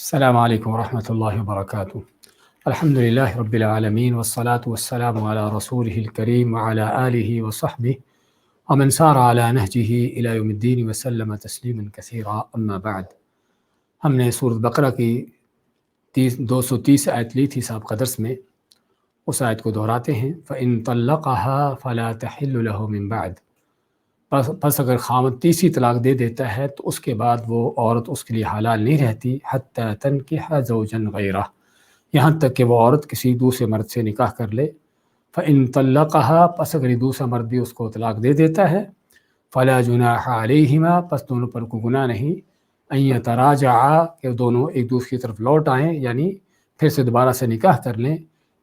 السلام علیکم ورحمۃ اللہ وبرکاتہ۔ الحمد للہ رب العالمین والصلاة والسلام علی رسولہ الکریم وعلی آلہ وصحبہ ومن سار علی نہجہ الی یوم الدین وسلم تسلیما کثیرا، اما بعد۔ ہم نے سورۃ بقرہ کی 230 آیت لی تھی سابقہ درس میں، اس آیت کو دہراتے ہیں۔ فَإِن طَلَّقَهَا فَلَا تَحِلُّ لَهُ مِن بعد، پس اگر خاوند تیسری طلاق دے دیتا ہے تو اس کے بعد وہ عورت اس کے لیے حلال نہیں رہتی، حتیٰ تنکح زوجا غیرہ، یہاں تک کہ وہ عورت کسی دوسرے مرد سے نکاح کر لے۔ فإن طلقها، پس اگر یہ دوسرا مرد بھی اس کو طلاق دے دیتا ہے، فلا جناح علیہما، پس دونوں پر کوئی گناہ نہیں، ان یتراجعا، کہ دونوں ایک دوسرے کی طرف لوٹ آئیں، یعنی پھر سے دوبارہ سے نکاح کر لیں۔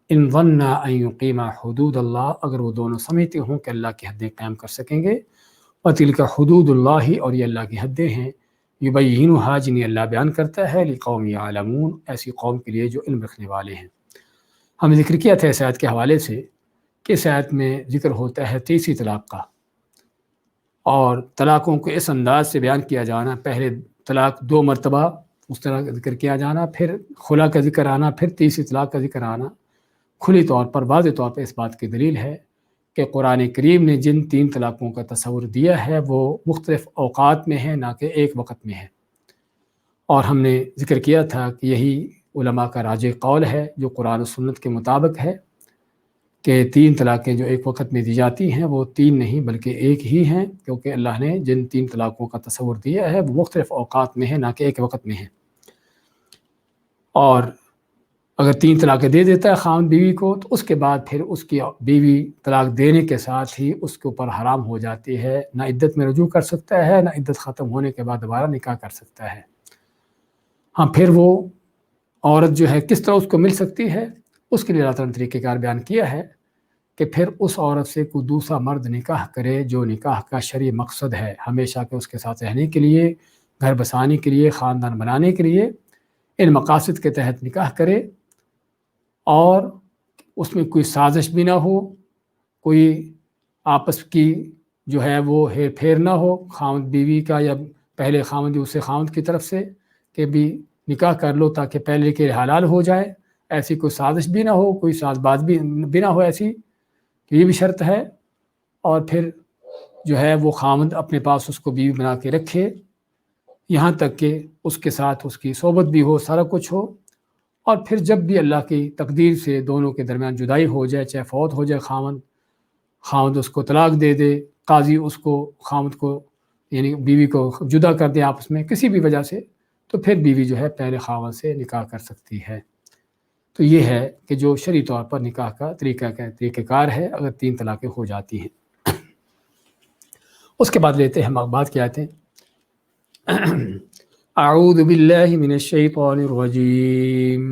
ان ظنا ان یقیما حدود اللہ، اگر وہ دونوں سمجھتے ہوں کہ اللہ کی حدیں قائم کر سکیں گے۔ وَتِلْكَ حدود اللہ، اور یہ اللہ کی حدیں ہیں، یبینھا، جنہیں اللہ بیان کرتا ہے، لقوم یعلمون، ایسی قوم کے لیے جو علم رکھنے والے ہیں۔ ہم نے ذکر کیا تھا اس آیت کے حوالے سے کہ اس آیت میں ذکر ہوتا ہے تیسری طلاق کا، اور طلاقوں کو اس انداز سے بیان کیا جانا، پہلے طلاق 2 مرتبہ اس طرح ذکر کیا جانا، پھر خلا کا ذکر آنا، پھر تیسری طلاق کا ذکر آنا، کھلی طور پر واضح طور پہ اس بات کی دلیل ہے کہ قرآن کریم نے جن 3 طلاقوں کا تصور دیا ہے وہ مختلف اوقات میں ہے، نہ کہ ایک وقت میں ہے۔ اور ہم نے ذکر کیا تھا کہ یہی علماء کا راجح قول ہے جو قرآن و سنت کے مطابق ہے کہ 3 طلاقیں جو ایک وقت میں دی جاتی ہیں وہ 3 نہیں بلکہ ایک ہی ہیں، کیونکہ اللہ نے جن 3 طلاقوں کا تصور دیا ہے وہ مختلف اوقات میں ہے، نہ کہ ایک وقت میں ہے۔ اور اگر 3 طلاقیں دے دیتا ہے خاوند بیوی کو، تو اس کے بعد پھر اس کی بیوی طلاق دینے کے ساتھ ہی اس کے اوپر حرام ہو جاتی ہے، نہ عدت میں رجوع کر سکتا ہے، نہ عدت ختم ہونے کے بعد دوبارہ نکاح کر سکتا ہے۔ ہاں، پھر وہ عورت جو ہے کس طرح اس کو مل سکتی ہے، اس کے لیے اللہ تعالیٰ نے طریقہ کار بیان کیا ہے کہ پھر اس عورت سے کوئی دوسرا مرد نکاح کرے جو نکاح کا شرعی مقصد ہے، ہمیشہ کے اس کے ساتھ رہنے کے لیے، گھر بسانے کے لیے، خاندان بنانے کے لیے، ان مقاصد کے تحت نکاح کرے، اور اس میں کوئی سازش بھی نہ ہو، کوئی آپس کی جو ہے وہ ہیر پھیر نہ ہو خاوند بیوی کا، یا پہلے خاوند دوسرے خاوند کی طرف سے کہ بھی نکاح کر لو تاکہ پہلے کے حلال ہو جائے، ایسی کوئی سازش بھی نہ ہو، کوئی ساز باز بھی نہ ہو ایسی، کہ یہ بھی شرط ہے۔ اور پھر جو ہے وہ خاوند اپنے پاس اس کو بیوی بنا کے رکھے، یہاں تک کہ اس کے ساتھ اس کی صحبت بھی ہو، سارا کچھ ہو، اور پھر جب بھی اللہ کی تقدیر سے دونوں کے درمیان جدائی ہو جائے، چاہے فوت ہو جائے خاوند اس کو طلاق دے دے، قاضی اس کو خاوند کو یعنی بیوی کو جدا کر دے آپس میں کسی بھی وجہ سے، تو پھر بیوی جو ہے پہلے خاوند سے نکاح کر سکتی ہے۔ تو یہ ہے کہ جو شرعی طور پر نکاح کا طریقہ کار ہے اگر 3 طلاقیں ہو جاتی ہیں۔ اس کے بعد لیتے ہیں ہم بات کیا آتے ہیں۔ اعوذ باللہ من الشیطان الرجیم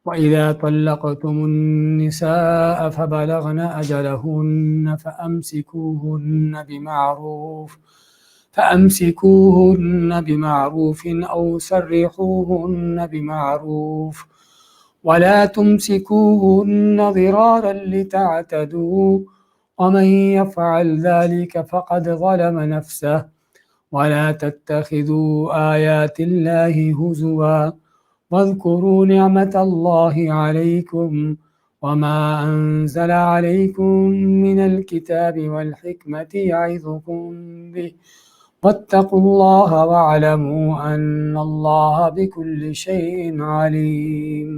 وَإِذَا طَلَّقْتُمُ النِّسَاءَ فَبَلَغْنَ أَجَلَهُنَّ فَأَمْسِكُوهُنَّ بِمَعْرُوفٍ أَوْ سَرِّحُوهُنَّ بِمَعْرُوفٍ وَلَا تُمْسِكُوهُنَّ ضِرَارًا لِتَعْتَدُوا وَمَنْ يَفْعَلْ ذَلِكَ فَقَدْ ظَلَمَ نَفْسَهُ وَلَا تَتَّخِذُوا آيَاتِ اللَّهِ هُزُوًا واذكروا نعمة الله عليكم وما أنزل عليكم من الكتاب والحكمة يعظكم به واتقوا الله واعلموا أن الله بكل شيء عليم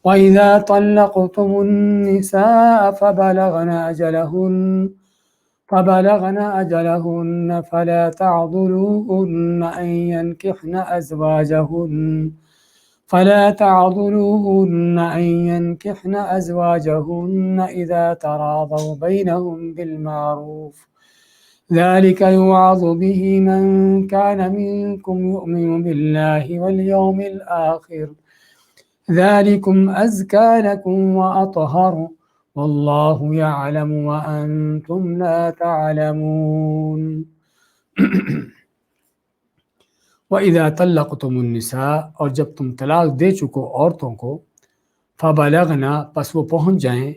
وإذا طلقتم النساء فبلغن أجلهن فلا تعضلوهن أن ينكحن أزواجهن إذا تراضوا بينهم بالمعروف ذلك يوعظ به من كان منكم يؤمن بالله واليوم الآخر ذلكم أزكى لكم وأطهر واللہ یعلم وانتم لا تعلمون۔ وَإِذَا طَلَّقْتُمُ النِّسَاءَ، اور جب تم طلاق دے چکو عورتوں کو، فَبَلَغْنَا، پس وہ پہنچ جائیں،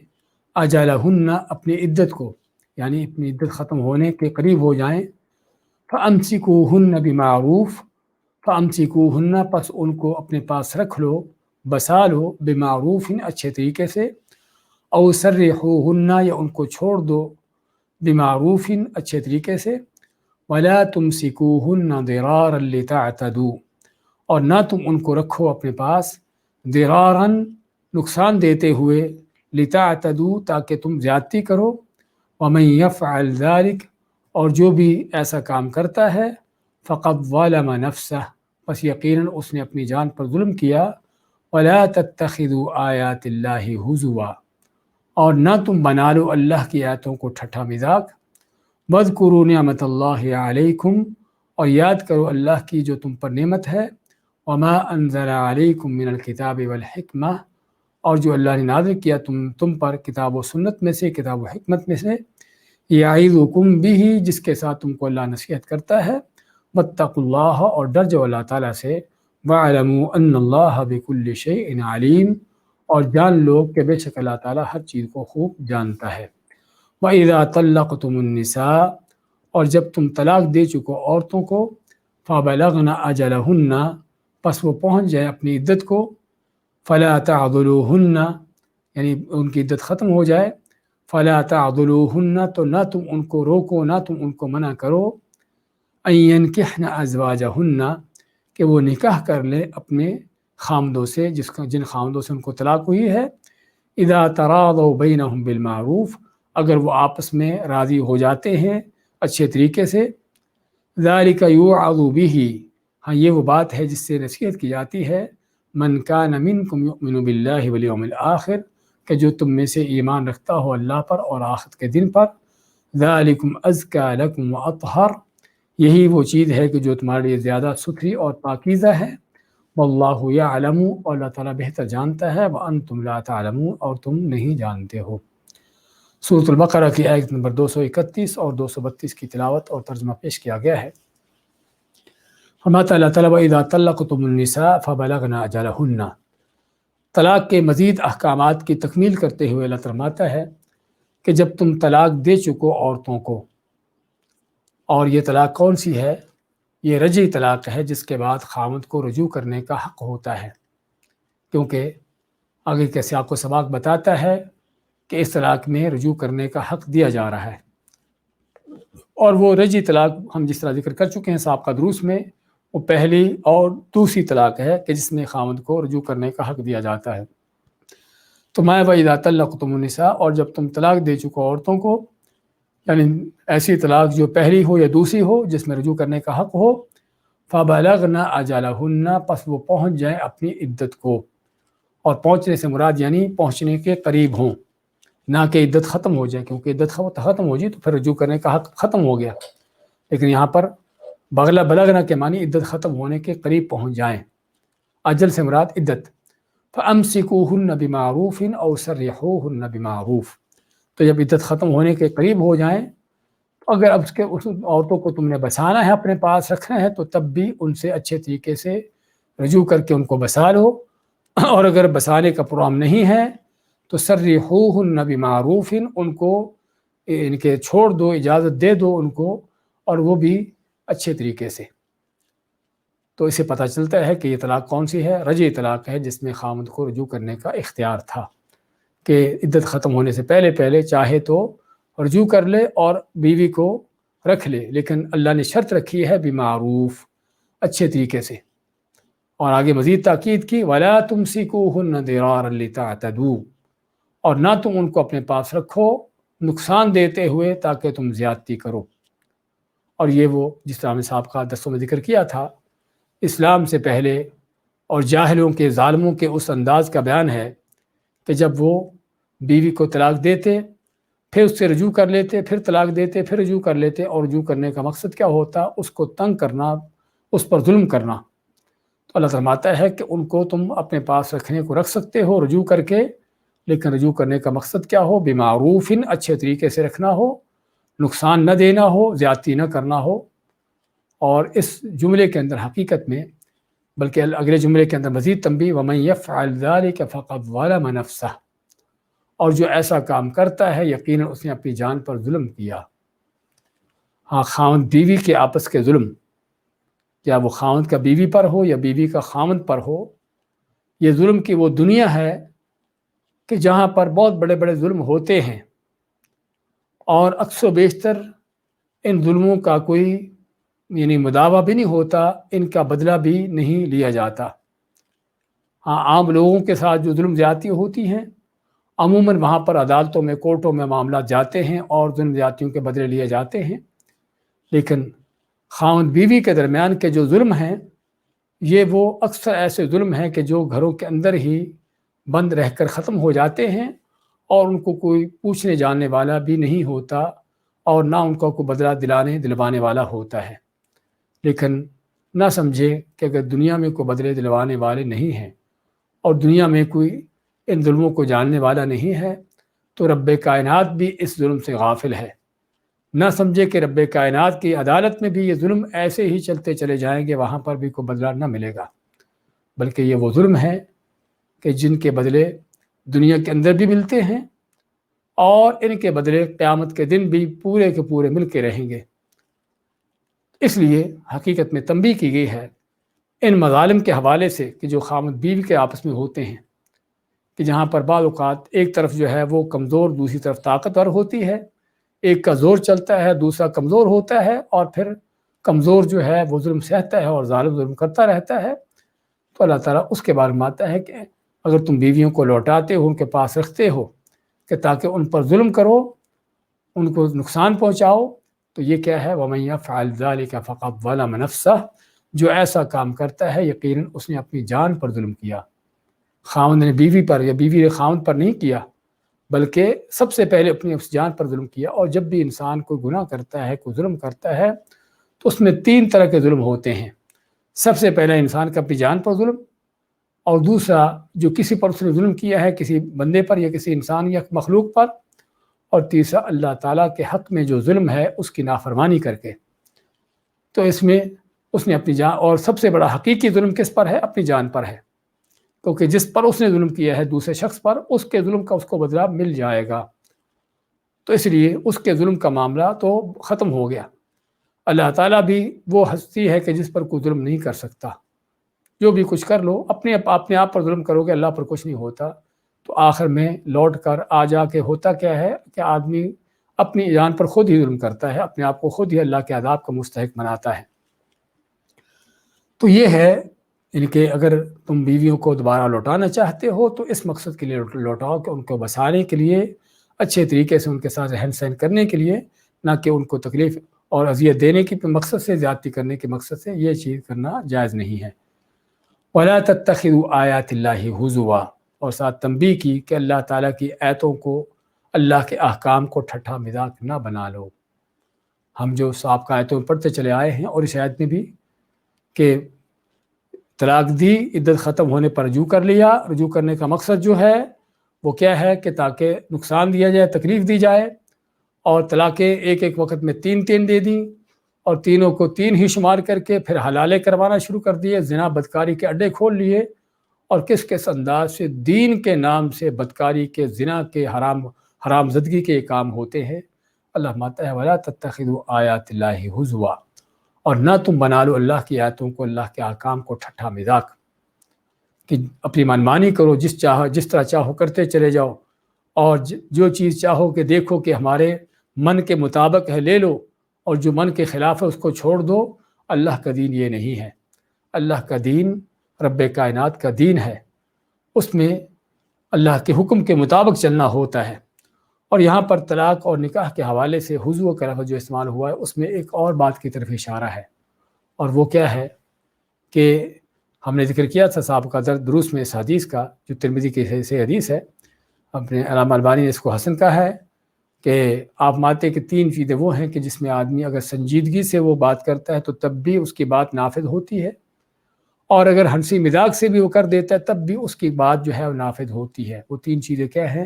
أَجَلَهُنَّ، اپنی عدت کو، یعنی اپنی عدت ختم ہونے کے قریب ہو جائیں، فَأَمْسِكُوهُنَّ بِمَعْرُوف، فامسکوہن پس ان کو اپنے پاس رکھ لو، بسا لو، بمعروف اچھے طریقے سے، او سرحوہن یا ان کو چھوڑ دو، بمعروف اچھے طریقے سے، ولا تمسکوہن ضرارا لتعتدوا اور نہ تم ان کو رکھو اپنے پاس ضرارا نقصان دیتے ہوئے، لتعتدوا تاکہ تم زیادتی کرو، ومن یفعل ذلک اور جو بھی ایسا کام کرتا ہے، فقد ظلم نفسہ پس یقیناً اس نے اپنی جان پر ظلم کیا، ولا تتخذوا آیات اللہ ہزوا اور نہ تم بنا لو اللہ کی آیتوں کو ٹھٹھا مذاق، وَاذْكُرُوا نعمت اللہ علیکم اور یاد کرو اللہ کی جو تم پر نعمت ہے، وما انزل علیکم من الکتاب والحکمہ اور جو اللہ نے نازل کیا تم پر کتاب و سنت میں سے، کتاب و حکمت میں سے، یعظکم بہ جس کے ساتھ تم کو اللہ نصیحت کرتا ہے، واتقوا اللہ اور ڈر جاؤ اللہ تعالیٰ سے، وَاعْلَمُوا أَنَّ اللَّهَ بِكُلِّ شَيْءٍ عَلِيمٌ اور جان لو کہ بے شک اللہ تعالیٰ ہر چیز کو خوب جانتا ہے۔ وَإِذَا طَلَّقْتُمُ النِّسَاءَ اور جب تم طلاق دے چکو عورتوں کو، فَبَلَغْنَ أَجَلَهُنَّ پس وہ پہنچ جائے اپنی عدت کو، فَلَا تَعْضُلُوهُنَّ یعنی ان کی عدت ختم ہو جائے، فَلَا تَعْضُلُوهُنَّ تو نہ تم ان کو روکو، نہ تم ان کو منع کرو، أَن يَنكِحْنَ أَزْوَاجَهُنَّ کہ وہ نکاح کر لے اپنے خامدوں سے جن خامدوں سے ان کو طلاق ہوئی ہے، اذا تراضوا بینہم بالمعروف اگر وہ آپس میں راضی ہو جاتے ہیں اچھے طریقے سے، ذالک یوعظ بہ ہاں یہ وہ بات ہے جس سے نصیحت کی جاتی ہے، من کان منکم یؤمن باللہ والیوم الآخر کہ جو تم میں سے ایمان رکھتا ہو اللہ پر اور آخرت کے دن پر، ذالکم ازکی لکم واطہر یہی وہ چیز ہے کہ جو تمہارے لیے زیادہ ستھری اور پاکیزہ ہے، واللہ یعلم اور اللہ تعالیٰ بہتر جانتا ہے، وانتم لا تعلمون اور تم نہیں جانتے ہو۔ سورۃ البقرہ کی آیت نمبر 231 اور 232 کی تلاوت اور ترجمہ پیش کیا گیا ہے۔ فرماتا اللہ تعالیٰ وَإِذَا طَلَّقْتُمُ النِّسَاءَ فَبَلَغْنَ أَجَلَهُنَّ طلاق کے مزید احکامات کی تکمیل کرتے ہوئے اللہ فرماتا ہے کہ جب تم طلاق دے چکو عورتوں کو، اور یہ طلاق کون سی ہے؟ یہ رجعی طلاق ہے جس کے بعد خاوند کو رجوع کرنے کا حق ہوتا ہے، کیونکہ آگے کے سیاق و سباق بتاتا ہے کہ اس طلاق میں رجوع کرنے کا حق دیا جا رہا ہے، اور وہ رجعی طلاق ہم جس طرح ذکر کر چکے ہیں سابقہ دروس میں، وہ پہلی اور دوسری طلاق ہے کہ جس میں خاوند کو رجوع کرنے کا حق دیا جاتا ہے۔ تو میں وَإِذَا طَلَّقْتُمُ النِّسَاءَ اور جب تم طلاق دے چکو عورتوں کو، یعنی ایسی طلاق جو پہلی ہو یا دوسری ہو جس میں رجوع کرنے کا حق ہو، فَبَلَغْنَ أَجَلَهُنَّ پس وہ پہنچ جائیں اپنی عدت کو، اور پہنچنے سے مراد یعنی پہنچنے کے قریب ہوں، نہ کہ عدت ختم ہو جائے، کیونکہ عدت ختم ہو جائے تو پھر رجوع کرنے کا حق ختم ہو گیا، لیکن یہاں پر بلغنا کے معنی عدت ختم ہونے کے قریب پہنچ جائیں، اجل سے مراد عدت۔ فَأَمْسِكُوهُنَّ بِمَعْرُوفٍ أَوْ سَرِّحُوهُنَّ بِمَعْرُوف تو جب عدت ختم ہونے کے قریب ہو جائیں، اگر اب اس عورتوں کو تم نے بسانا ہے، اپنے پاس رکھنا ہے، تو تب بھی ان سے اچھے طریقے سے رجوع کر کے ان کو بسا لو، اور اگر بسانے کا پروگرام نہیں ہے تو سرحوہن بمعروف ان کو ان کے چھوڑ دو، اجازت دے دو ان کو، اور وہ بھی اچھے طریقے سے۔ تو اسے پتہ چلتا ہے کہ یہ طلاق کون سی ہے؟ رجعی طلاق ہے جس میں خاوند کو رجوع کرنے کا اختیار تھا کہ عدت ختم ہونے سے پہلے چاہے تو رجوع کر لے اور بیوی کو رکھ لے، لیکن اللہ نے شرط رکھی ہے بمعروف اچھے طریقے سے، اور آگے مزید تاکید کی وَلَا تُمْسِكُوهُنَّ ضِرَارًا لِتَعْتَدُوا اور نہ تم ان کو اپنے پاس رکھو نقصان دیتے ہوئے تاکہ تم زیادتی کرو۔ اور یہ وہ جس طرح ہم نے سابقہ درسوں میں ذکر کیا تھا، اسلام سے پہلے اور جاہلوں کے ظالموں کے اس انداز کا بیان ہے کہ جب وہ بیوی کو طلاق دیتے، پھر اس سے رجوع کر لیتے، پھر طلاق دیتے، پھر رجوع کر لیتے، اور رجوع کرنے کا مقصد کیا ہوتا؟ اس کو تنگ کرنا، اس پر ظلم کرنا۔ تو اللہ فرماتا ہے کہ ان کو تم اپنے پاس رکھنے کو رکھ سکتے ہو رجوع کر کے، لیکن رجوع کرنے کا مقصد کیا ہو؟ بمعروف اچھے طریقے سے رکھنا ہو، نقصان نہ دینا ہو، زیادتی نہ کرنا ہو۔ اور اس جملے کے اندر حقیقت میں بلکہ اگلے جملے کے اندر مزید تنبیہ وَمَن يَفْعَلْ ذَلِكَ فَقَدْ ظَلَمَ نَفْسَهُ اور جو ایسا کام کرتا ہے یقیناً اس نے اپنی جان پر ظلم کیا۔ ہاں، خاوند بیوی کے آپس کے ظلم یا وہ خاوند کا بیوی پر ہو یا بیوی کا خاوند پر ہو، یہ ظلم کی وہ دنیا ہے کہ جہاں پر بہت بڑے بڑے ظلم ہوتے ہیں، اور اکثر و بیشتر ان ظلموں کا کوئی مداوع بھی نہیں ہوتا، ان کا بدلہ بھی نہیں لیا جاتا۔ ہاں، عام لوگوں کے ساتھ جو ظلم زیادتی ہوتی ہیں، عموماً وہاں پر عدالتوں میں، کورٹوں میں معاملات جاتے ہیں اور ظلم زیادتیوں کے بدلے لیے جاتے ہیں، لیکن خاوند بیوی کے درمیان کے جو ظلم ہیں، یہ وہ اکثر ایسے ظلم ہیں کہ جو گھروں کے اندر ہی بند رہ کر ختم ہو جاتے ہیں، اور ان کو کوئی پوچھنے جاننے والا بھی نہیں ہوتا، اور نہ ان کو کوئی بدلہ دلوانے والا ہوتا ہے۔ لیکن نہ سمجھے کہ اگر دنیا میں کوئی بدلے دلوانے والے نہیں ہیں اور دنیا میں کوئی ان ظلموں کو جاننے والا نہیں ہے، تو رب کائنات بھی اس ظلم سے غافل ہے۔ نہ سمجھے کہ رب کائنات کی عدالت میں بھی یہ ظلم ایسے ہی چلتے چلے جائیں گے، وہاں پر بھی کوئی بدلہ نہ ملے گا، بلکہ یہ وہ ظلم ہے کہ جن کے بدلے دنیا کے اندر بھی ملتے ہیں، اور ان کے بدلے قیامت کے دن بھی پورے کے پورے مل کے رہیں گے۔ اس لیے حقیقت میں تنبیہ کی گئی ہے ان مظالم کے حوالے سے کہ جو خاوند بیوی کے آپس میں ہوتے ہیں، کہ جہاں پر بعض اوقات ایک طرف جو ہے وہ کمزور، دوسری طرف طاقتور ہوتی ہے، ایک کا زور چلتا ہے، دوسرا کمزور ہوتا ہے، اور پھر کمزور جو ہے وہ ظلم سہتا ہے اور ظالم ظلم کرتا رہتا ہے، تو اللہ تعالیٰ اس کے بارے میں آتا ہے کہ اگر تم بیویوں کو لوٹاتے ہو، ان کے پاس رکھتے ہو کہ تاکہ ان پر ظلم کرو، ان کو نقصان پہنچاؤ، تو یہ کیا ہے؟ وَمَن يَفْعَلْ ذَلِكَ فَقَدْ ظَلَمَ نَفْسَهُ، جو ایسا کام کرتا ہے یقیناً اس نے اپنی جان پر ظلم کیا۔ خاوند نے بیوی پر یا بیوی نے خاوند پر نہیں کیا، بلکہ سب سے پہلے اپنی جان پر ظلم کیا۔ اور جب بھی انسان کوئی گناہ کرتا ہے، کوئی ظلم کرتا ہے، تو اس میں 3 طرح کے ظلم ہوتے ہیں۔ سب سے پہلا انسان کا اپنی جان پر ظلم، اور دوسرا جو کسی پر اس نے ظلم کیا ہے، کسی بندے پر یا کسی انسان یا مخلوق پر، اور تیسرا اللہ تعالیٰ کے حق میں جو ظلم ہے اس کی نافرمانی کر کے۔ تو اس میں اس نے اپنی جان، اور سب سے بڑا حقیقی ظلم کس پر ہے؟ اپنی جان پر ہے، کیونکہ جس پر اس نے ظلم کیا ہے دوسرے شخص پر، اس کے ظلم کا اس کو بدلہ مل جائے گا، تو اس لیے اس کے ظلم کا معاملہ تو ختم ہو گیا۔ اللہ تعالیٰ بھی وہ ہستی ہے کہ جس پر کوئی ظلم نہیں کر سکتا۔ جو بھی کچھ کر لو، اپنے آپ پر ظلم کرو گے، اللہ پر کچھ نہیں ہوتا۔ تو آخر میں لوٹ کر جا کے ہوتا کیا ہے کہ آدمی اپنی جان پر خود ہی ظلم کرتا ہے، اپنے آپ کو خود ہی اللہ کے عذاب کا مستحق بناتا ہے۔ تو یہ ہے ان کہ اگر تم بیویوں کو دوبارہ لوٹانا چاہتے ہو تو اس مقصد کے لیے لوٹاؤ کہ ان کو بسانے کے لیے، اچھے طریقے سے ان کے ساتھ رہن سہن کرنے کے لیے، نہ کہ ان کو تکلیف اور اذیت دینے کے مقصد سے، زیادتی کرنے کے مقصد سے یہ چیز کرنا جائز نہیں ہے۔ وَلَا تَتَّخِذُوا آیَاتِ اللَّهِ هُزُوًا، اور ساتھ تنبیہ کی کہ اللہ تعالیٰ کی آیتوں کو، اللہ کے احکام کو ٹھٹھا مذاق نہ بنا لو۔ ہم جو سابقہ آیتوں میں پڑھتے چلے آئے ہیں، اور اس آیت میں بھی کہ طلاق دی، عدت ختم ہونے پر رجوع کر لیا۔ رجوع کرنے کا مقصد جو ہے وہ کیا ہے کہ تاکہ نقصان دیا جائے، تکلیف دی جائے، اور طلاقیں ایک وقت میں 3 دے دیں، اور تینوں کو 3 ہی شمار کر کے پھر حلالے کروانا شروع کر دیے، زنا بدکاری کے اڈے کھول لیے، اور کس انداز سے دین کے نام سے بدکاری کے، زنا کے، حرام زدگی کے کام ہوتے ہیں۔ اللہ ماتا ہے وَلَا تَتَّخِذُوا آیَاتِ اللَّهِ هُزُوًا، اور نہ تم بنا لو اللہ کی آیتوں کو، اللہ کے احکام کو ٹھٹھا مذاق، کہ اپنی منمانی کرو، جس طرح چاہو کرتے چلے جاؤ، اور جو چیز چاہو کہ دیکھو کہ ہمارے من کے مطابق ہے لے لو، اور جو من کے خلاف ہے اس کو چھوڑ دو۔ اللہ کا دین یہ نہیں ہے۔ اللہ کا دین رب کائنات کا دین ہے، اس میں اللہ کے حکم کے مطابق چلنا ہوتا ہے۔ اور یہاں پر طلاق اور نکاح کے حوالے سے حضو کا لفظ جو استعمال ہوا ہے، اس میں ایک اور بات کی طرف اشارہ ہے، اور وہ کیا ہے کہ ہم نے ذکر کیا تھا سابقہ دروس میں اس حدیث کا، جو ترمذی کی سے حدیث ہے، اپنے علامہ البانی نے اس کو حسن کہا ہے، کہ آپ مانتے کہ 3 چیزیں وہ ہیں کہ جس میں آدمی اگر سنجیدگی سے وہ بات کرتا ہے تو تب بھی اس کی بات نافذ ہوتی ہے، اور اگر ہنسی مذاق سے بھی وہ کر دیتا ہے تب بھی اس کی بات جو ہے وہ نافذ ہوتی ہے۔ وہ 3 چیزیں کیا ہیں؟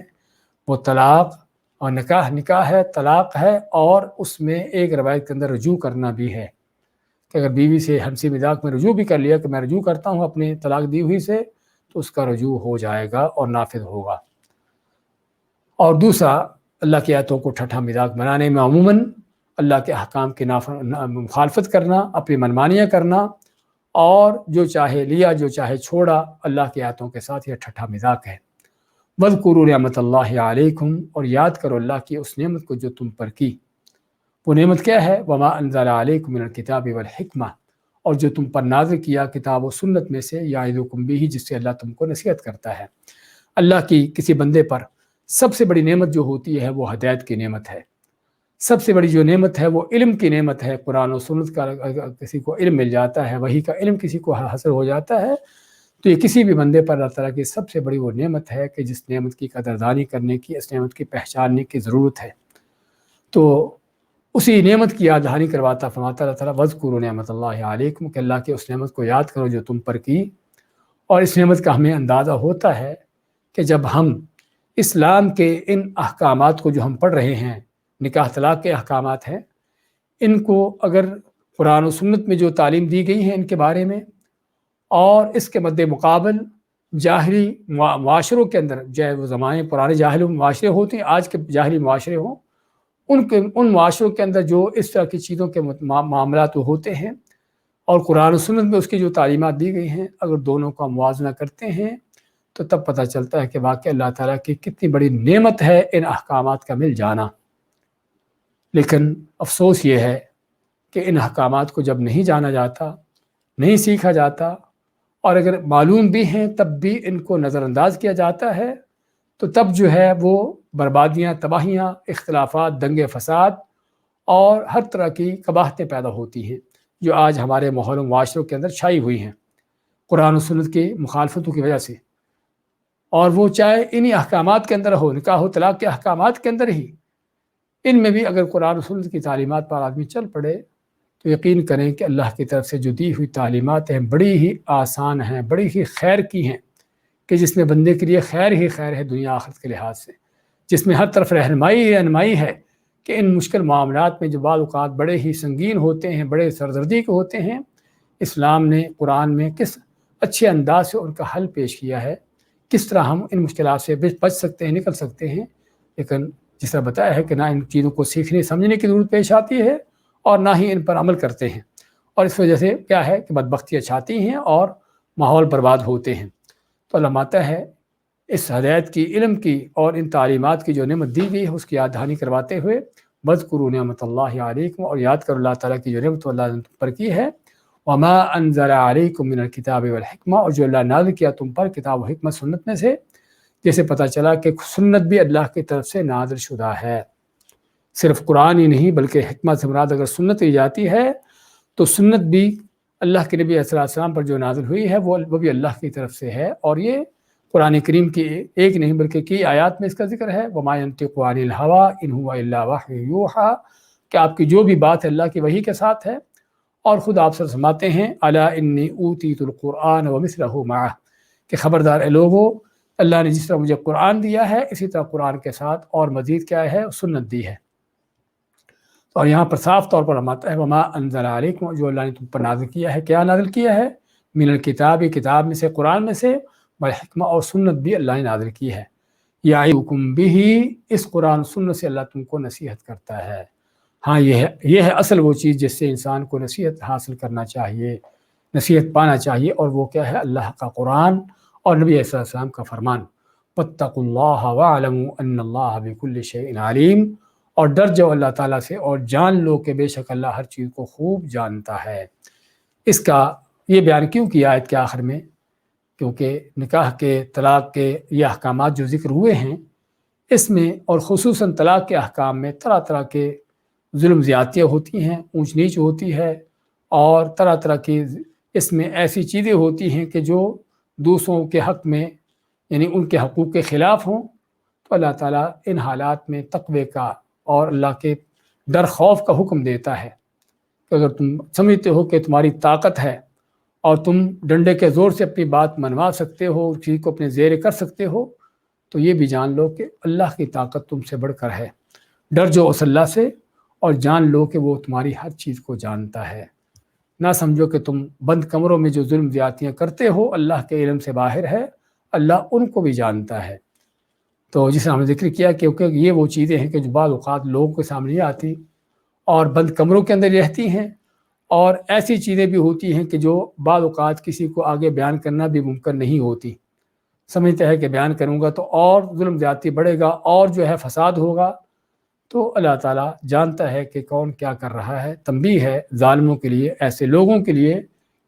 وہ طلاق اور نکاح ہے، طلاق ہے، اور اس میں ایک روایت کے اندر رجوع کرنا بھی ہے، کہ اگر بیوی سے ہنسی مذاق میں رجوع بھی کر لیا کہ میں رجوع کرتا ہوں اپنے طلاق دی ہوئی سے، تو اس کا رجوع ہو جائے گا اور نافذ ہوگا۔ اور دوسرا، اللہ کی آیتوں کو ٹھٹھا مذاق بنانے میں عموماً اللہ کے احکام کی مخالفت کرنا، اپنی منمانیاں کرنا، اور جو چاہے لیا جو چاہے چھوڑا، اللہ کی آیتوں کے ساتھ یہ ٹھٹھا مذاق ہے۔ وَاذْكُرُوا نِعْمَتَ اللَّهِ عَلَيْكُمْ، اور یاد کرو اللہ کی اس نعمت کو جو تم پر کی۔ وہ نعمت کیا ہے؟ وَمَا أَنزَلَ عَلَيْكُم مِّنَ الْكِتَابِ وَالْحِكْمَةِ، اور جو تم پر نازل کیا کتاب و سنت میں سے، یعظکم بہ، جس سے اللہ تم کو نصیحت کرتا ہے۔ اللہ کی کسی بندے پر سب سے بڑی نعمت جو ہوتی ہے وہ ہدایت کی نعمت ہے۔ سب سے بڑی جو نعمت ہے وہ علم کی نعمت ہے۔ قرآن و سنت کا اگر کسی کو علم مل جاتا ہے، وحی کا علم کسی کو حاصل ہو جاتا ہے، تو یہ کسی بھی بندے پر اللہ تعالیٰ کی سب سے بڑی وہ نعمت ہے کہ جس نعمت کی قدردانی کرنے کی، اس نعمت کی پہچاننے کی ضرورت ہے۔ تو اسی نعمت کی یاد دہانی کرواتا فرماتا اللہ تعالیٰ وَاذْكُرُوا نِعْمَتَ اللَّهِ عَلَيْكُمْ، کہ اللہ کی اس نعمت کو یاد کرو جو تم پر کی۔ اور اس نعمت کا ہمیں اندازہ ہوتا ہے کہ جب ہم اسلام کے ان احکامات کو جو ہم پڑھ رہے ہیں، نکاح طلاق کے احکامات ہیں، ان کو اگر قرآن و سنت میں جو تعلیم دی گئی ہے ان کے بارے میں، اور اس کے مد مقابل جاہلی معاشروں کے اندر، چاہے وہ زمانے پرانے جاہلی معاشرے ہوتے ہیں، آج کے جاہلی معاشرے ہوں، ان معاشروں کے اندر جو اس طرح کی چیزوں کے معاملات ہوتے ہیں، اور قرآن و سنت میں اس کی جو تعلیمات دی گئی ہیں، اگر دونوں کا موازنہ کرتے ہیں تو تب پتہ چلتا ہے کہ واقعی اللہ تعالیٰ کی کتنی بڑی نعمت ہے ان احکامات کا مل جانا۔ لیکن افسوس یہ ہے کہ ان احکامات کو جب نہیں جانا جاتا، نہیں سیکھا جاتا، اور اگر معلوم بھی ہیں تب بھی ان کو نظر انداز کیا جاتا ہے، تو تب جو ہے وہ بربادیاں، تباہیاں، اختلافات، دنگے فساد اور ہر طرح کی قباحتیں پیدا ہوتی ہیں جو آج ہمارے ماحول و معاشروں کے اندر چھائی ہوئی ہیں قرآن و سنت کی مخالفتوں کی وجہ سے۔ اور وہ چاہے انہی احکامات کے اندر ہو، نکاح و طلاق کے احکامات کے اندر ہی، ان میں بھی اگر قرآن و سنت کی تعلیمات پر آدمی چل پڑے تو یقین کریں کہ اللہ کی طرف سے جو دی ہوئی تعلیمات ہیں بڑی ہی آسان ہیں، بڑی ہی خیر کی ہیں، کہ جس میں بندے کے لیے خیر ہی خیر ہے دنیا آخرت کے لحاظ سے، جس میں ہر طرف رہنمائی ہے کہ ان مشکل معاملات میں جو بعض اوقات بڑے ہی سنگین ہوتے ہیں، بڑے سردردی کے ہوتے ہیں، اسلام نے قرآن میں کس اچھے انداز سے ان کا حل پیش کیا ہے، کس طرح ہم ان مشکلات سے بچ سکتے ہیں، نکل سکتے ہیں۔ لیکن جس طرح بتایا ہے کہ نہ ان چیزوں کو سیکھنے سمجھنے کی ضرورت پیش آتی ہے، اور نہ ہی ان پر عمل کرتے ہیں، اور اس وجہ سے کیا ہے کہ بدبختیاں چھاتی ہیں اور ماحول برباد ہوتے ہیں۔ تو اللہ ماتا ہے اس ہدایت کی، علم کی اور ان تعلیمات کی جو نعمت دی گئی ہے اس کی یاد دہانی کرواتے ہوئے وَاذْكُرُوا نِعْمَتَ اللَّهِ عَلَيْكُمْ، اور یاد کرو اللہ تعالیٰ کی جو نعمت اللہ نے تم پر کی ہے، وَمَا أَنزَلَ عَلَيْكُم مِّنَ الْكِتَابِ وَالْحِكْمَةِ، اور جو اللہ نازل کیا تم پر کتاب و حکمت سنت میں سے، جیسے پتہ چلا کہ سنت بھی اللہ کی طرف سے نازل شدہ ہے۔ صرف قرآن ہی نہیں بلکہ حکمت سے مراد اگر سنت لی جاتی ہے تو سنت بھی اللہ کے نبی علیہ السلام پر جو نازل ہوئی ہے وہ بھی اللہ کی طرف سے ہے، اور یہ قرآن کریم کی ایک نہیں بلکہ کئی آیات میں اس کا ذکر ہے، وَمَا يَنطِقُ عَنِ الْهَوَىٰ إِنْ هُوَ إِلَّا وَحْيٌ يُوحَىٰ، کہ آپ کی جو بھی بات ہے اللہ کی وحی کے ساتھ ہے، اور خود آپ سے فرماتے ہیں أَلَا إِنِّي أُوتِيتُ الْقُرْآنَ وَمِثْلَهُ مَعَهُ، کہ خبردار اے لوگو، اللہ نے جس طرح مجھے قرآن دیا ہے اسی طرح قرآن کے ساتھ اور مزید کیا ہے، سنت دی ہے۔ اور یہاں پر صاف طور پر فرماتا ہے وَمَا أَنزَلَ عَلَيْكُمْ، جو اللہ نے تم پر نازل کیا ہے، کیا نازل کیا ہے؟ من الکتاب، کتاب میں سے، قرآن میں سے، والحکمہ، اور سنت بھی اللہ نے نازل کی ہے۔ یعظکم بہ، اس قرآن سنت سے اللہ تم کو نصیحت کرتا ہے۔ ہاں یہ ہے اصل وہ چیز جس سے انسان کو نصیحت حاصل کرنا چاہیے، نصیحت پانا چاہیے، اور وہ کیا ہے؟ اللہ کا قرآن اور نبی علیہ السلام کا فرمان۔ واتقوا اللہ واعلموا ان اللہ بکل شیء علیم، اور ڈر جاؤ اللہ تعالیٰ سے اور جان لو کہ بے شک اللہ ہر چیز کو خوب جانتا ہے۔ اس کا یہ بیان کیوں کیا آیت کے آخر میں؟ کیونکہ نکاح کے، طلاق کے یہ احکامات جو ذکر ہوئے ہیں، اس میں اور خصوصاً طلاق کے احکام میں طرح طرح کے ظلم زیادتیاں ہوتی ہیں، اونچ نیچ ہوتی ہے، اور طرح طرح کی اس میں ایسی چیزیں ہوتی ہیں کہ جو دوسروں کے حق میں، یعنی ان کے حقوق کے خلاف ہوں۔ تو اللہ تعالیٰ ان حالات میں تقوی کا اور اللہ کے ڈر خوف کا حکم دیتا ہے کہ اگر تم سمجھتے ہو کہ تمہاری طاقت ہے اور تم ڈنڈے کے زور سے اپنی بات منوا سکتے ہو، چیز کو اپنے زیر کر سکتے ہو، تو یہ بھی جان لو کہ اللہ کی طاقت تم سے بڑھ کر ہے۔ ڈر جو اس اللہ سے، اور جان لو کہ وہ تمہاری ہر چیز کو جانتا ہے۔ نہ سمجھو کہ تم بند کمروں میں جو ظلم زیادتیاں کرتے ہو اللہ کے علم سے باہر ہے، اللہ ان کو بھی جانتا ہے۔ تو جسے ہم نے ذکر کیا کیونکہ یہ وہ چیزیں ہیں کہ جو بعض اوقات لوگوں کے سامنے نہیں آتی اور بند کمروں کے اندر رہتی ہیں، اور ایسی چیزیں بھی ہوتی ہیں کہ جو بعض اوقات کسی کو آگے بیان کرنا بھی ممکن نہیں ہوتی، سمجھتا ہے کہ بیان کروں گا تو اور ظلم زیادتی بڑھے گا اور جو ہے فساد ہوگا، تو اللہ تعالیٰ جانتا ہے کہ کون کیا کر رہا ہے۔ تنبیہ ہے ظالموں کے لیے، ایسے لوگوں کے لیے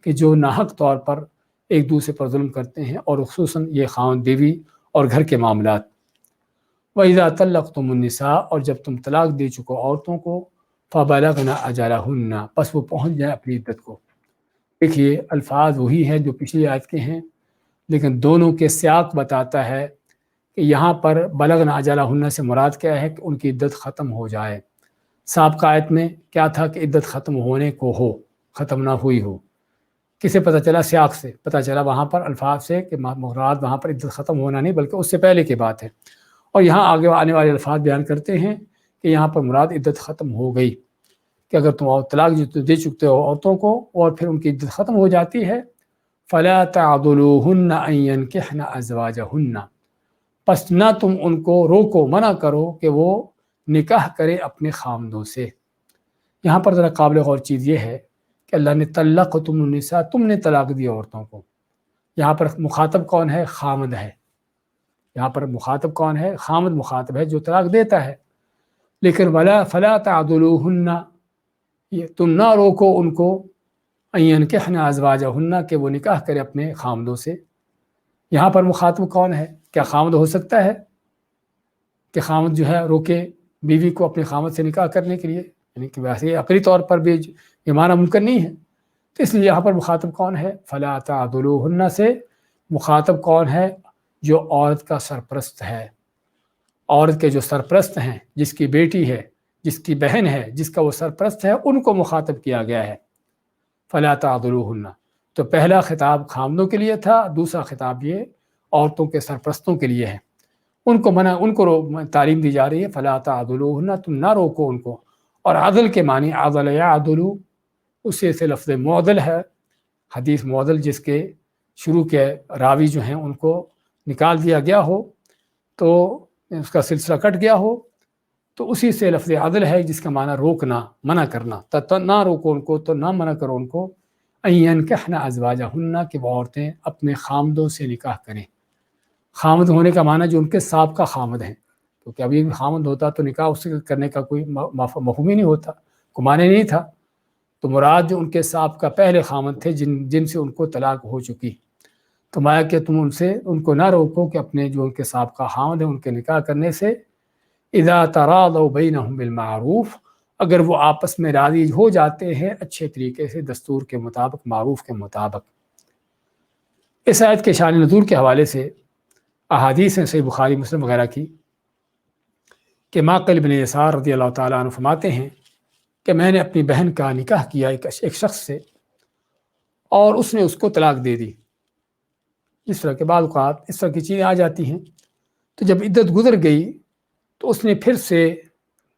کہ جو ناحق طور پر ایک دوسرے پر ظلم کرتے ہیں، اور خصوصاً یہ خاوند بیوی اور گھر کے معاملات۔ وَإِذَا طَلَّقْتُمُ النِّسَاءَ، اور جب تم طلاق دے چکو عورتوں کو، فَبَلَغْنَ أَجَلَهُنَّ، پس وہ پہنچ جائیں اپنی عدت کو۔ دیکھیے الفاظ وہی ہیں جو پچھلی آیت کے ہیں، لیکن دونوں کے سیاق بتاتا ہے کہ یہاں پر بلغن اجلہن سے مراد کیا ہے کہ ان کی عدت ختم ہو جائے۔ سابقہ آیت میں کیا تھا کہ عدت ختم ہونے کو ہو، ختم نہ ہوئی ہو۔ کسے پتہ چلا؟ سیاق سے پتہ چلا، وہاں پر الفاظ سے کہ مراد وہاں پر عدت ختم ہونا نہیں بلکہ اس سے پہلے کی بات ہے۔ اور یہاں آگے آنے والے الفاظ بیان کرتے ہیں کہ یہاں پر مراد عدت ختم ہو گئی، کہ اگر تم طلاق دے چکتے ہو عورتوں کو اور پھر ان کی عدت ختم ہو جاتی ہے، فلا تعضلوهن ان ينكحن ازواجهن، پس نہ تم ان کو روکو، منع کرو کہ وہ نکاح کرے اپنے خامدوں سے۔ یہاں پر ذرا قابل غور چیز یہ ہے کہ اللہ نے طلقتم النساء، تم نے طلاق دی عورتوں کو، یہاں پر مخاطب کون ہے؟ خامد ہے۔ یہاں پر مخاطب کون ہے؟ خامد مخاطب ہے جو طلاق دیتا ہے۔ لیکن فلا تعضلوهن، یہ تم نہ روکو ان کو، ان ينكحن ازواجهن، کہ وہ نکاح کرے اپنے خامدوں سے۔ یہاں پر مخاطب کون ہے؟ کیا خامد ہو سکتا ہے کہ خامد جو ہے روکے بیوی کو اپنے خامد سے نکاح کرنے کے لیے؟ یعنی کہ ویسے عقلی طور پر بھی یہ معنی ممکن نہیں ہے۔ تو اس لیے یہاں پر مخاطب کون ہے؟ فلا تعضلوهن سے مخاطب کون ہے؟ جو عورت کا سرپرست ہے، عورت کے جو سرپرست ہیں، جس کی بیٹی ہے، جس کی بہن ہے، جس کا وہ سرپرست ہے، ان کو مخاطب کیا گیا ہے۔ فلا تعضلوهن، تو پہلا خطاب خامدوں کے لیے تھا، دوسرا خطاب یہ عورتوں کے سرپرستوں کے لیے ہے۔ ان کو ان کو تعلیم دی جا رہی ہے، فلا تعضلوهن، تم نہ روکو ان کو۔ اور عدل کے معنی عضل یعضل، اسی سے لفظ معدل ہے، حدیث معدل جس کے شروع کے راوی جو ہیں ان کو نکال دیا گیا ہو، تو اس کا سلسلہ کٹ گیا ہو، تو اسی سے لفظ عدل ہے جس کا معنی روکنا، منع کرنا۔ نہ روکو ان کو، تو نہ منع کرو ان کو، ان ينكحن ازواجهن، کہ وہ عورتیں اپنے خامدوں سے نکاح کریں۔ خامد ہونے کا معنی جو ان کے سابقہ خامد ہیں، کیونکہ ابھی خامد ہوتا تو نکاح اس سے کرنے کا کوئی مفہوم ہی نہیں ہوتا، کوئی معنی نہیں تھا۔ تو مراد جو ان کے سابقہ پہلے خامد تھے جن سے ان کو طلاق ہو چکی، تو مایا کہ تم ان کو نہ روکو کہ اپنے جو ان کے سابقہ خامد ہیں ان کے نکاح کرنے سے۔ اذا تراضوا بینہم بالمعروف، اگر وہ آپس میں راضی ہو جاتے ہیں اچھے طریقے سے، دستور کے مطابق، معروف کے مطابق۔ اس آیت کے شان نزول کے حوالے سے احادیث ہیں صحیح بخاری مسلم وغیرہ کی، کہ معقل بن یسار رضی اللہ تعالیٰ عنہ فرماتے ہیں کہ میں نے اپنی بہن کا نکاح کیا ایک شخص سے، اور اس نے اس کو طلاق دے دی۔ اس طرح کے بعض اوقات اس طرح کی چیزیں آ جاتی ہیں۔ تو جب عدت گزر گئی تو اس نے پھر سے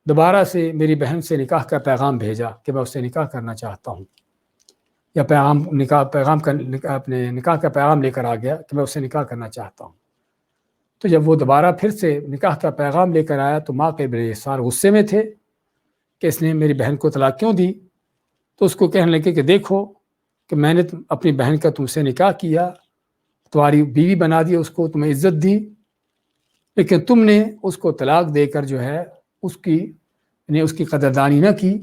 دوبارہ سے میری بہن سے نکاح کا پیغام بھیجا کہ میں اس سے نکاح کرنا چاہتا ہوں، یا اپنے نکاح کا پیغام لے کر آ گیا کہ میں اس سے نکاح کرنا چاہتا ہوں۔ تو جب وہ دوبارہ پھر سے نکاح کا پیغام لے کر آیا تو معقل بن یسار غصے میں تھے کہ اس نے میری بہن کو طلاق کیوں دی۔ تو اس کو کہنے لگے کہ دیکھو کہ میں نے اپنی بہن کا تم سے نکاح کیا، تمہاری بیوی بنا دی، اس کو تمہیں عزت دی، لیکن تم نے اس کو طلاق دے کر جو ہے اس کی قدردانی نہ کی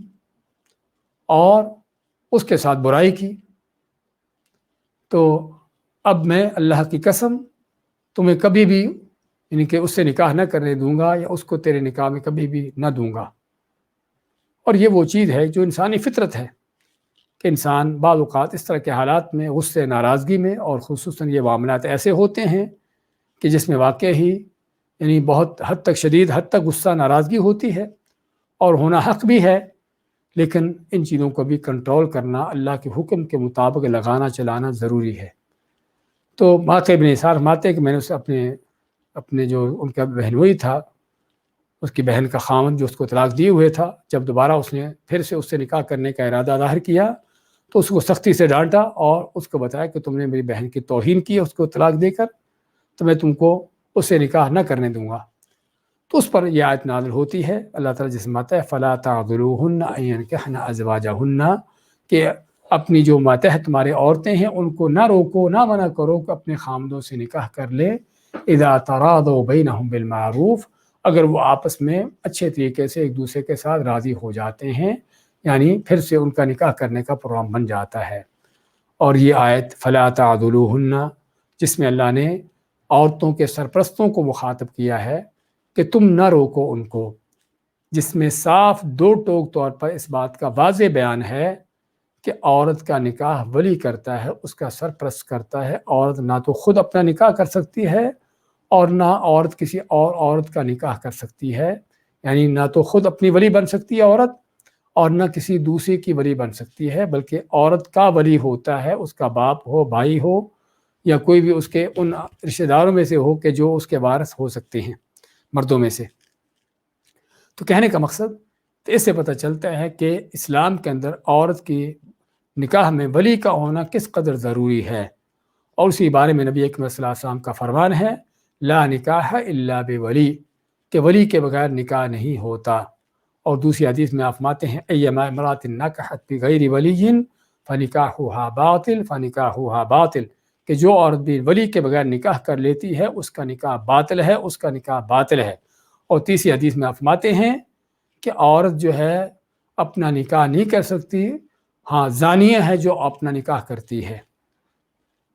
اور اس کے ساتھ برائی کی۔ تو اب میں اللہ کی قسم تمہیں کبھی بھی یعنی کہ اس سے نکاح نہ کرنے دوں گا، یا اس کو تیرے نکاح میں کبھی بھی نہ دوں گا۔ اور یہ وہ چیز ہے جو انسانی فطرت ہے کہ انسان بعض اوقات اس طرح کے حالات میں، غصے، ناراضگی میں، اور خصوصاً یہ معاملات ایسے ہوتے ہیں کہ جس میں واقع ہی یعنی بہت حد تک، شدید حد تک غصہ، ناراضگی ہوتی ہے، اور ہونا حق بھی ہے، لیکن ان چیزوں کو بھی کنٹرول کرنا، اللہ کے حکم کے مطابق لگانا چلانا ضروری ہے۔ تو معقل بن یسار فرماتے کہ میں نے اسے اپنے جو ان کا بہنوئی تھا، اس کی بہن کا خاوند جو اس کو طلاق دیے ہوئے تھا، جب دوبارہ اس نے پھر سے اس سے نکاح کرنے کا ارادہ ظاہر کیا تو اس کو سختی سے ڈانٹا اور اس کو بتایا کہ تم نے میری بہن کی توہین کی اس کو طلاق دے کر، تو میں تم کو اس سے نکاح نہ کرنے دوں گا۔ تو اس پر یہ آیت نازل ہوتی ہے، اللہ تعالیٰ جس میں آتا ہے فَلَا تَعْضُلُوهُنَّ أَن يَنكِحْنَ أَزْوَاجَهُنَّ، کہ اپنی جو ماتحت تمہارے عورتیں ہیں ان کو نہ روکو، نہ منع کرو کہ اپنے خامدوں سے نکاح کر لے، اذا تراضوا بینہم بالمعروف، اگر وہ آپس میں اچھے طریقے سے ایک دوسرے کے ساتھ راضی ہو جاتے ہیں، یعنی پھر سے ان کا نکاح کرنے کا پروگرام بن جاتا ہے۔ اور یہ آیت فلا تعضلوہن، جس میں اللہ نے عورتوں کے سرپرستوں کو مخاطب کیا ہے کہ تم نہ روکو ان کو، جس میں صاف دو ٹوک طور پر اس بات کا واضح بیان ہے کہ عورت کا نکاح ولی کرتا ہے، اس کا سرپرست کرتا ہے۔ عورت نہ تو خود اپنا نکاح کر سکتی ہے اور نہ عورت کسی اور عورت کا نکاح کر سکتی ہے، یعنی نہ تو خود اپنی ولی بن سکتی ہے عورت، اور نہ کسی دوسرے کی ولی بن سکتی ہے، بلکہ عورت کا ولی ہوتا ہے اس کا باپ ہو، بھائی ہو، یا کوئی بھی اس کے ان رشتہ داروں میں سے ہو کہ جو اس کے وارث ہو سکتے ہیں مردوں میں سے۔ تو کہنے کا مقصد تو اس سے پتہ چلتا ہے کہ اسلام کے اندر عورت کی نکاح میں ولی کا ہونا کس قدر ضروری ہے، اور اسی بارے میں نبی اکرم صلی اللہ علیہ وسلم کا فرمان ہے لا نکاح الا بولی، کہ ولی کے بغیر نکاح نہیں ہوتا۔ اور دوسری حدیث میں آپ فرماتے ہیں ایما امرأۃ نکحت بغیر ولی فنکاحها باطل فنکاحها باطل، کہ جو عورت بھی ولی کے بغیر نکاح کر لیتی ہے اس کا نکاح باطل ہے، اس کا نکاح باطل ہے۔ اور تیسری حدیث میں آپ فرماتے ہیں کہ عورت جو ہے اپنا نکاح نہیں کر سکتی، ہاں زانیہ ہے جو اپنا نکاح کرتی ہے۔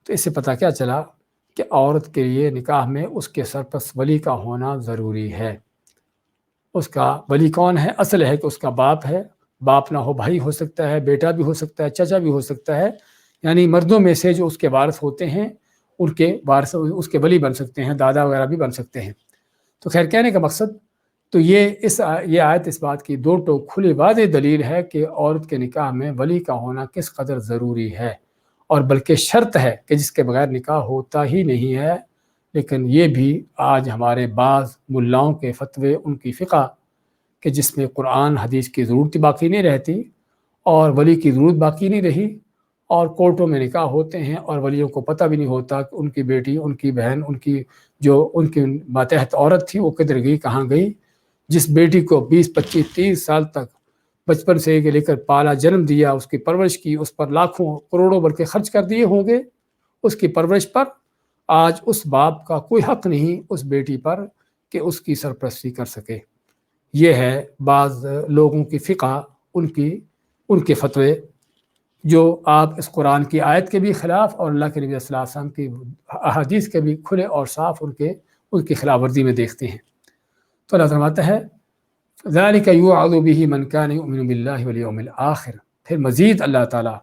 تو اس سے پتہ کیا چلا کہ عورت کے لیے نکاح میں اس کے سرپرست ولی کا ہونا ضروری ہے۔ اس کا ولی کون ہے؟ اصل ہے کہ اس کا باپ ہے، باپ نہ ہو بھائی ہو سکتا ہے، بیٹا بھی ہو سکتا ہے، چچا بھی ہو سکتا ہے، یعنی مردوں میں سے جو اس کے وارث ہوتے ہیں ان کے وارث اس کے ولی بن سکتے ہیں، دادا وغیرہ بھی بن سکتے ہیں۔ تو خیر کہنے کا مقصد تو یہ آیت اس بات کی دو ٹوک کھلی واضح دلیل ہے کہ عورت کے نکاح میں ولی کا ہونا کس قدر ضروری ہے، اور بلکہ شرط ہے کہ جس کے بغیر نکاح ہوتا ہی نہیں ہے۔ لیکن یہ بھی آج ہمارے بعض ملاؤں کے فتوے، ان کی فقہ کہ جس میں قرآن حدیث کی ضرورت باقی نہیں رہتی اور ولی کی ضرورت باقی نہیں رہی، اور کورٹوں میں نکاح ہوتے ہیں اور ولیوں کو پتہ بھی نہیں ہوتا کہ ان کی بیٹی، ان کی بہن، ان کی ماتحت عورت تھی وہ کدھر گئی، کہاں گئی۔ جس بیٹی کو 20 25 30 سال تک بچپن سے لے کر پالا، جنم دیا، اس کی پرورش کی، اس پر لاکھوں کروڑوں بلکہ خرچ کر دیے ہوں گے اس کی پرورش پر، آج اس باپ کا کوئی حق نہیں اس بیٹی پر کہ اس کی سرپرستی کر سکے۔ یہ ہے بعض لوگوں کی فقہ، ان کے فتوے جو آپ اس قرآن کی آیت کے بھی خلاف اور اللہ کے نبی صلی اللہ علیہ وسلم کی احادیث کے بھی کھلے اور صاف ان کی خلاف ورزی میں دیکھتے ہیں۔ تو اللہ فرماتا ہے ذالک یوعظ بہ من کان یؤمن باللہ والیوم الآخر، پھر مزید اللہ تعالیٰ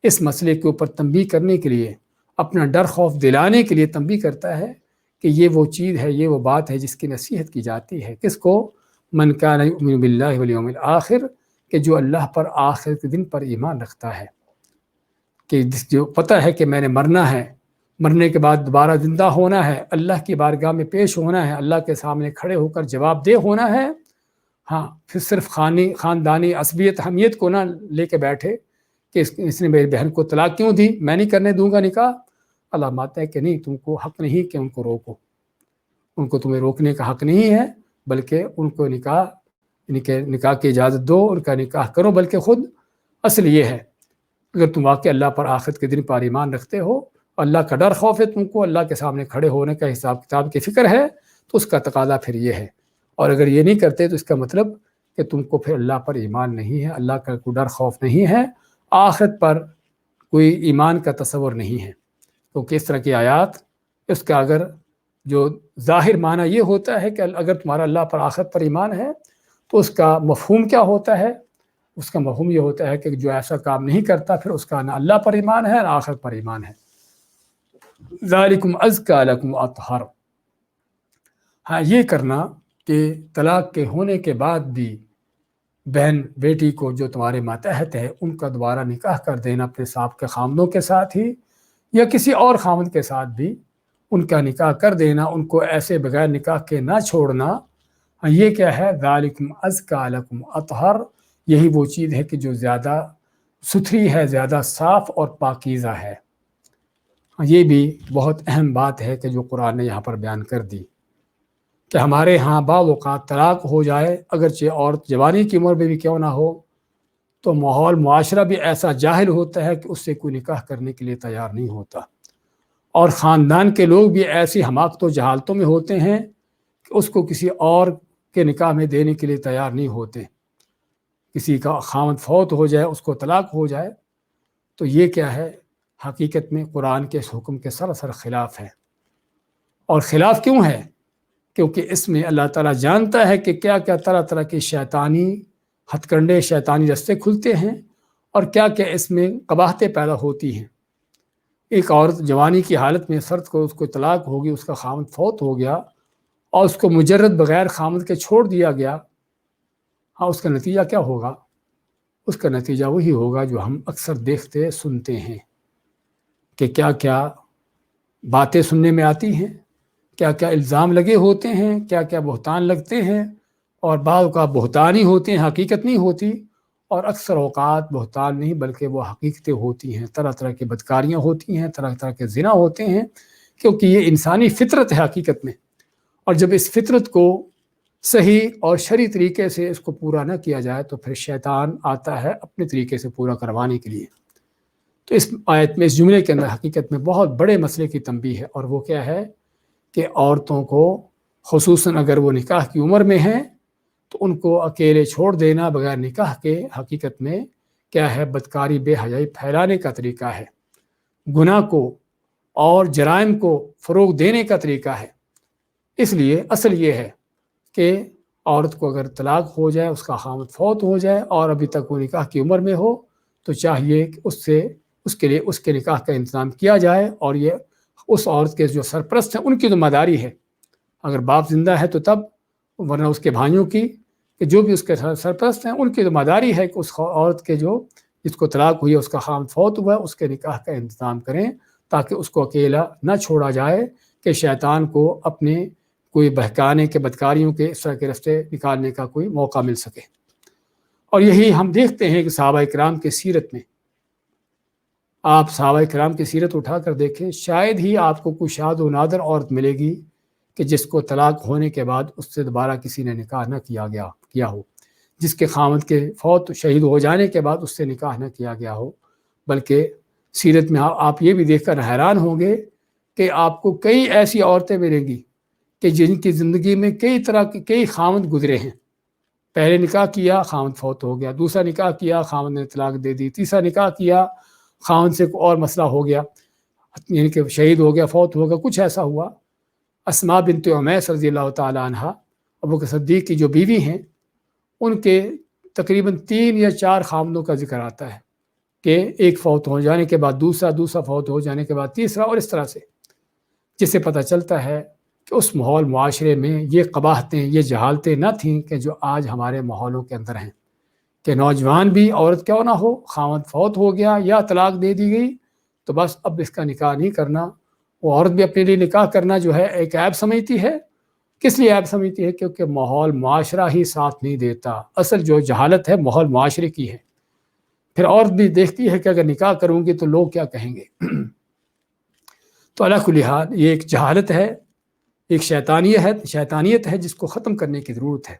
اس مسئلے کے اوپر تنبیہ کرنے کے لیے، اپنا ڈر خوف دلانے کے لیے تنبیہ کرتا ہے کہ یہ وہ چیز ہے، یہ وہ بات ہے جس کی نصیحت کی جاتی ہے۔ کس کو؟ من کان یؤمن باللہ والیوم الآخر، کہ جو اللہ پر آخر کے دن پر ایمان رکھتا ہے، کہ جو پتہ ہے کہ میں نے مرنا ہے، مرنے کے بعد دوبارہ زندہ ہونا ہے، اللہ کی بارگاہ میں پیش ہونا ہے، اللہ کے سامنے کھڑے ہو کر جواب دہ ہونا ہے۔ ہاں پھر صرف خاندانی عصبیت حمیت کو نہ لے کے بیٹھے کہ اس نے میری بہن کو طلاق کیوں دی، میں نہیں کرنے دوں گا نکاح۔ اللہ مانتا ہے کہ نہیں، تم کو حق نہیں کہ ان کو روکو، ان کو تمہیں روکنے کا حق نہیں ہے، بلکہ ان کو نکاح کی اجازت دو، ان کا نکاح کرو۔ بلکہ خود اصل یہ ہے اگر تم واقعی اللہ پر آخرت کے دن پر ایمان رکھتے ہو، اللہ کا ڈر خوف ہے تم کو، اللہ کے سامنے کھڑے ہونے کا حساب کتاب کی فکر ہے، تو اس کا تقاضا پھر یہ ہے۔ اور اگر یہ نہیں کرتے تو اس کا مطلب کہ تم کو پھر اللہ پر ایمان نہیں ہے، اللہ کا کوئی ڈر خوف نہیں ہے، آخرت پر کوئی ایمان کا تصور نہیں ہے۔ کیونکہ اس طرح کی آیات، اس کا اگر جو ظاہر معنی یہ ہوتا ہے کہ اگر تمہارا اللہ پر آخرت پر ایمان ہے تو اس کا مفہوم کیا ہوتا ہے؟ اس کا مفہوم یہ ہوتا ہے کہ جو ایسا کام نہیں کرتا پھر اس کا نہ اللہ پر ایمان ہے نہ آخرت پر ایمان ہے۔ ذالکم ازکی لکم اطہر، ہاں یہ کرنا کہ طلاق کے ہونے کے بعد بھی بہن بیٹی کو جو تمہارے ماتحت ہے ان کا دوبارہ نکاح کر دینا اپنے سابقہ خامدوں کے ساتھ ہی یا کسی اور خامد کے ساتھ بھی ان کا نکاح کر دینا، ان کو ایسے بغیر نکاح کے نہ چھوڑنا، یہ کیا ہے؟ ذالکم ازکی لکم اطہر، یہی وہ چیز ہے کہ جو زیادہ ستھری ہے، زیادہ صاف اور پاکیزہ ہے۔ یہ بھی بہت اہم بات ہے کہ جو قرآن نے یہاں پر بیان کر دی کہ ہمارے ہاں بعض اوقات طلاق ہو جائے، اگرچہ عورت جوانی کی عمر میں بھی کیوں نہ ہو، تو ماحول معاشرہ بھی ایسا جاہل ہوتا ہے کہ اس سے کوئی نکاح کرنے کے لیے تیار نہیں ہوتا، اور خاندان کے لوگ بھی ایسی حماقت و جہالتوں میں ہوتے ہیں کہ اس کو کسی اور کے نکاح میں دینے کے لیے تیار نہیں ہوتے۔ کسی کا خاوند فوت ہو جائے، اس کو طلاق ہو جائے، تو یہ کیا ہے؟ حقیقت میں قرآن کے اس حکم کے سراسر خلاف ہے۔ اور خلاف کیوں ہے؟ کیونکہ اس میں اللہ تعالیٰ جانتا ہے کہ کیا کیا طرح طرح کے شیطانی ہتھ کنڈے، شیطانی رستے کھلتے ہیں، اور کیا کیا اس میں قباحتیں پیدا ہوتی ہیں۔ ایک عورت جوانی کی حالت میں فرد کو اس کو طلاق ہوگی، اس کا خاوند فوت ہو گیا اور اس کو مجرد بغیر خاوند کے چھوڑ دیا گیا، ہاں اس کا نتیجہ کیا ہوگا؟ اس کا نتیجہ وہی ہوگا جو ہم اکثر دیکھتے سنتے ہیں کہ کیا کیا باتیں سننے میں آتی ہیں، کیا کیا الزام لگے ہوتے ہیں، کیا کیا بہتان لگتے ہیں، اور بعض کا بہتان ہی ہوتے ہیں، حقیقت نہیں ہوتی، اور اکثر اوقات بہتان نہیں بلکہ وہ حقیقتیں ہوتی ہیں۔ طرح طرح کی بدکاریاں ہوتی ہیں، طرح طرح کے زنا ہوتے ہیں، کیونکہ یہ انسانی فطرت ہے حقیقت میں۔ اور جب اس فطرت کو صحیح اور شرعی طریقے سے اس کو پورا نہ کیا جائے تو پھر شیطان آتا ہے اپنے طریقے سے پورا کروانے کے لیے۔ تو اس آیت میں، اس جملے کے اندر حقیقت میں بہت بڑے مسئلے کی تنبیہ ہے، اور وہ کیا ہے کہ عورتوں کو خصوصاً اگر وہ نکاح کی عمر میں ہیں تو ان کو اکیلے چھوڑ دینا بغیر نکاح کے حقیقت میں کیا ہے؟ بدکاری، بے حیائی پھیلانے کا طریقہ ہے، گناہ کو اور جرائم کو فروغ دینے کا طریقہ ہے۔ اس لیے اصل یہ ہے کہ عورت کو اگر طلاق ہو جائے، اس کا خاوند فوت ہو جائے اور ابھی تک وہ نکاح کی عمر میں ہو، تو چاہیے کہ اس کے لیے اس کے نکاح کا انتظام کیا جائے، اور یہ اس عورت کے جو سرپرست ہیں ان کی ذمہ داری ہے۔ اگر باپ زندہ ہے تو تب، ورنہ اس کے بھائیوں کی، کہ جو بھی اس کے سرپرست ہیں ان کی ذمہ داری ہے کہ اس عورت کے جس کو طلاق ہوئی ہے، اس کا خاوند فوت ہوا ہے، اس کے نکاح کا انتظام کریں، تاکہ اس کو اکیلا نہ چھوڑا جائے کہ شیطان کو اپنے کوئی بہکانے کے، بدکاریوں کے اس طرح کے رستے نکالنے کا کوئی موقع مل سکے۔ اور یہی ہم دیکھتے ہیں کہ صحابہ کرام کی سیرت میں، آپ صحابہ کرام کی سیرت اٹھا کر دیکھیں، شاید ہی آپ کو کوئی شاذ و نادر عورت ملے گی کہ جس کو طلاق ہونے کے بعد اس سے دوبارہ کسی نے نکاح نہ کیا ہو، جس کے خاوند کے فوت شہید ہو جانے کے بعد اس سے نکاح نہ کیا گیا ہو۔ بلکہ سیرت میں آپ یہ بھی دیکھ کر حیران ہوں گے کہ آپ کو کئی ایسی عورتیں ملیں گی کہ جن کی زندگی میں کئی طرح کے کئی خاوند گزرے ہیں۔ پہلے نکاح کیا، خاوند فوت ہو گیا، دوسرا نکاح کیا، خاوند نے طلاق دے دی، تیسرا نکاح کیا، خاوند سے کوئی اور مسئلہ ہو گیا، یعنی کہ شہید ہو گیا، فوت ہو گیا، کچھ ایسا ہوا۔ اسماء بنت عمیس رضی اللہ تعالی عنہ، ابوبکر صدیق کی جو بیوی ہیں، ان کے تقریباً 3 یا 4 خاوندوں کا ذکر آتا ہے کہ ایک فوت ہو جانے کے بعد دوسرا فوت ہو جانے کے بعد تیسرا، اور اس طرح سے، جس سے پتہ چلتا ہے کہ اس ماحول معاشرے میں یہ قباحتیں، یہ جہالتیں نہ تھیں کہ جو آج ہمارے ماحولوں کے اندر ہیں، کہ نوجوان بھی، عورت کیوں نہ ہو، خاوند فوت ہو گیا یا طلاق دے دی گئی تو بس اب اس کا نکاح نہیں کرنا۔ وہ عورت بھی اپنے لیے نکاح کرنا جو ہے ایک عیب سمجھتی ہے۔ کس لیے عیب سمجھتی ہے؟ کیونکہ ماحول معاشرہ ہی ساتھ نہیں دیتا۔ اصل جو جہالت ہے ماحول معاشرے کی ہے۔ پھر عورت بھی دیکھتی ہے کہ اگر نکاح کروں گی تو لوگ کیا کہیں گے۔ تو علی کل حال یہ ایک جہالت ہے، ایک شیطانیت ہے جس کو ختم کرنے کی ضرورت ہے۔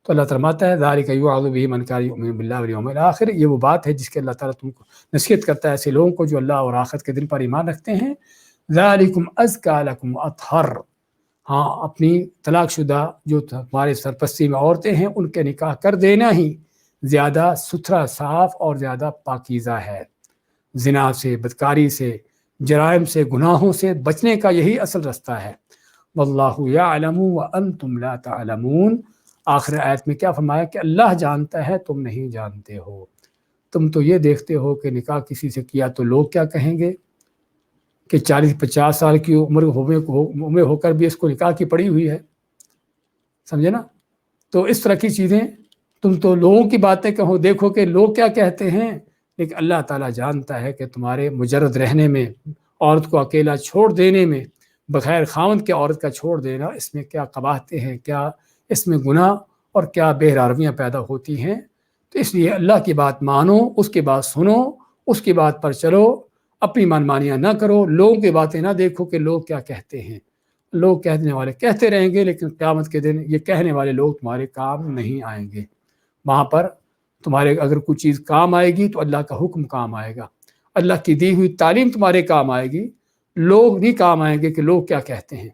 تو اللہ فرماتا ہے ذالک یوعظ بہ من کان یؤمن باللہ والیوم الآخر، یہ وہ بات ہے جس کے اللہ تعالیٰ تم کو نصیحت کرتا ہے ایسے لوگوں کو جو اللہ اور آخرت کے دن پر ایمان رکھتے ہیں۔ ذالکم ازکی لکم اطہر، ہاں اپنی طلاق شدہ جو تمہارے سرپرستی میں عورتیں ہیں ان کے نکاح کر دینا ہی زیادہ ستھرا، صاف اور زیادہ پاکیزہ ہے۔ زنا سے، بدکاری سے، جرائم سے، گناہوں سے بچنے کا یہی اصل رستہ ہے۔ واللہ یعلم وانتم لا تعلمون، آخر آیت میں کیا فرمایا کہ اللہ جانتا ہے تم نہیں جانتے ہو۔ تم تو یہ دیکھتے ہو کہ نکاح کسی سے کیا تو لوگ کیا کہیں گے، کہ 40-50 سال کی عمر ہو کر بھی اس کو نکاح کی پڑی ہوئی ہے، سمجھے نا؟ تو اس طرح کی چیزیں تم تو لوگوں کی باتیں کہو، دیکھو کہ لوگ کیا کہتے ہیں، لیکن اللہ تعالیٰ جانتا ہے کہ تمہارے مجرد رہنے میں، عورت کو اکیلا چھوڑ دینے میں، بغیر خاوند کے عورت کا چھوڑ دینا، اس میں کیا قباحتیں ہیں، کیا اس میں گناہ اور کیا بے رویاں پیدا ہوتی ہیں۔ تو اس لیے اللہ کی بات مانو، اس کی بات سنو، اس کی بات پر چلو، اپنی منمانیاں نہ کرو، لوگوں کی باتیں نہ دیکھو کہ لوگ کیا کہتے ہیں۔ لوگ کہنے والے کہتے رہیں گے، لیکن قیامت کے دن یہ کہنے والے لوگ تمہارے کام نہیں آئیں گے۔ وہاں پر تمہارے اگر کوئی چیز کام آئے گی تو اللہ کا حکم کام آئے گا، اللہ کی دی ہوئی تعلیم تمہارے کام آئے گی، لوگ نہیں کام آئیں گے کہ لوگ کیا کہتے ہیں۔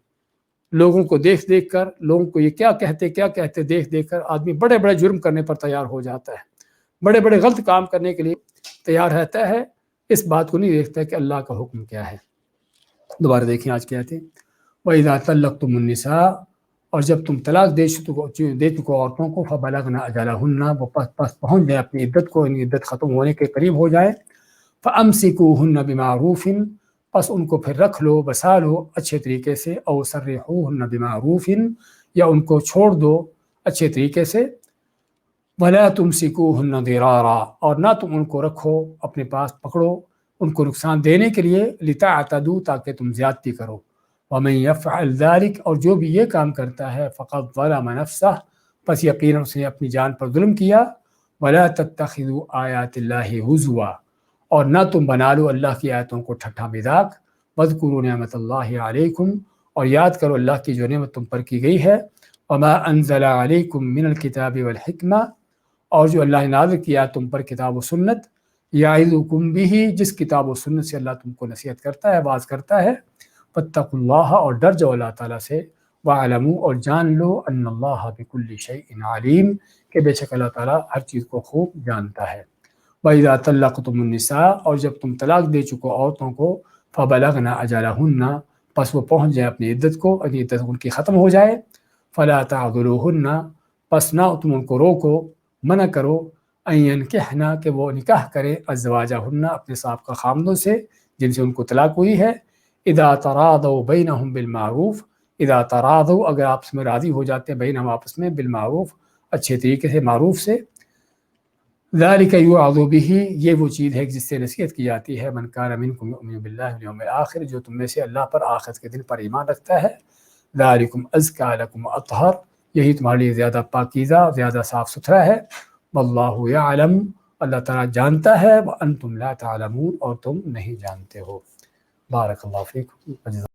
لوگوں کو دیکھ دیکھ کر، لوگوں کو یہ کیا کہتے دیکھ دیکھ کر آدمی بڑے بڑے جرم کرنے پر تیار ہو جاتا ہے، بڑے بڑے غلط کام کرنے کے لیے تیار رہتا ہے، اس بات کو نہیں دیکھتا کہ اللہ کا حکم کیا ہے۔ دوبارہ دیکھیں آج کیا کہتے ہیں، وَإِذَا طَلَّقْتُمُ النِّسَاءَ، اور جب تم طلاق دے چکو عورتوں کو، فَبَلَغْنَ أَجَلَهُنَّ، وہ پس پہنچ جائے اپنی عدت کو، یعنی عدت ختم ہونے کے قریب ہو جائے، فَأَمْسِكُوهُنَّ بِمَعْرُوفٍ، پس ان کو پھر رکھ لو، بسا لو اچھے طریقے سے، او سرحوهن بمعروف، یا ان کو چھوڑ دو اچھے طریقے سے، ولا تمسکوهن ضرارا، اور نہ تم ان کو رکھو اپنے پاس پکڑو ان کو نقصان دینے کے لیے، لتعتدوا، تاکہ تم زیادتی کرو، ومن يفعل ذلك، اور جو بھی یہ کام کرتا ہے، فقد ظلم نفسه، پس یقینا اس نے اپنی جان پر ظلم کیا، ولا تتخذوا آیات اللہ ہزوا، اور نہ تم بنا لو اللہ کی آیتوں کو ٹھٹھا مذاق، واذکروا نعمت اللہ علیکم، اور یاد کرو اللہ کی جو نعمت تم پر کی گئی ہے، وما انزل علیکم من الکتاب والحکمہ، اور جو اللہ نے نازل کیا تم پر کتاب و سنت، یعظکم بہ، جس کتاب و سنت سے اللہ تم کو نصیحت کرتا ہے، واعظ کرتا ہے، فاتقوا اللہ، اور ڈر جاؤ اللہ تعالیٰ سے، وَاعْلَمُوا، اور جان لو، ان اللہ بکل شیء علیم، کہ بے شک اللہ تعالیٰ ہر چیز کو خوب جانتا ہے۔ وَإِذَا طَلَّقْتُمُ النِّسَاءَ، اور جب تم طلاق دے چکو عورتوں کو، فَبَلَغْنَ أَجَلَهُنَّ، پس وہ پہنچ جائے اپنی عدت کو، یعنی عدت ان کی ختم ہو جائے، فَلَا تَعْضُلُوهُنَّ، پس نہ تم ان کو روکو، منع کرو، ان ينکحن، کہ وہ نکاح کرے، ازواجہن، اپنے سابقہ خامدوں سے جن سے ان کو طلاق ہوئی ہے، اذا تراضوا بینہم بالمعروف، اذا تراضوا، اگر آپس میں راضی ہو جاتے ہیں، بینہم آپس میں، بالمعروف، اچھے طریقے سے، معروف سے، ذالک یوعظ بہ، یہ وہ چیز ہے جس سے نصیحت کی جاتی ہے، من کان منکم یؤمن باللہ والیوم الآخر، جو تم میں سے اللہ پر، آخرت کے دن پر ایمان رکھتا ہے، ذالکم ازکی لکم اطہر، یہی تمہارے لیے زیادہ پاکیزہ، زیادہ صاف ستھرا ہے، واللہ یعلم، اللہ تعالیٰ جانتا ہے، وانتم لا تعلمون، اور تم نہیں جانتے ہو۔ بارک اللہ فیکم۔